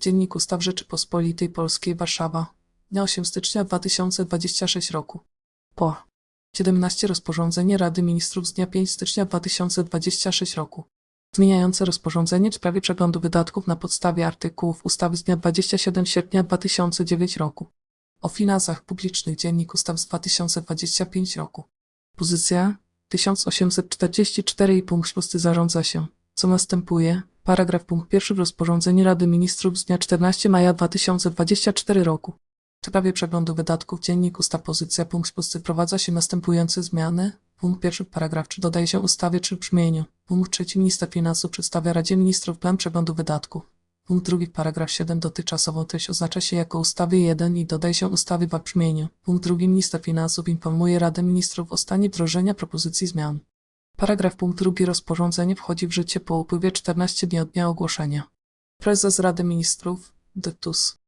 Dziennik Ustaw Rzeczypospolitej Polskiej, Warszawa, dnia 8 stycznia 2026 roku. Po 17 Rozporządzenie Rady Ministrów z dnia 5 stycznia 2026 roku, zmieniające rozporządzenie w sprawie przeglądu wydatków na podstawie artykułów ustawy z dnia 27 sierpnia 2009 roku o finansach publicznych. Dziennik Ustaw z 2025 roku. Pozycja 1844 i punkt 6 zarządza się, co następuje. Paragraf punkt 1 rozporządzenie Rady Ministrów z dnia 14 maja 2024 roku w sprawie przeglądu wydatków. Dziennik Ustaw. Pozycja punkt 6 wprowadza się następujące zmiany. Punkt 1 paragraf 3 dodaje się ustawie czy brzmieniu. Punkt 3 minister finansów przedstawia Radzie Ministrów plan przeglądu wydatków. Punkt 2 paragraf 7 dotychczasową treść oznacza się jako ustawie 1 i dodaje się ustawy w brzmieniu. Punkt 2 minister finansów informuje Radę Ministrów o stanie wdrożenia propozycji zmian. Paragraf punkt 2 rozporządzenie wchodzi w życie po upływie 14 dni od dnia ogłoszenia. Prezes Rady Ministrów, Dytus.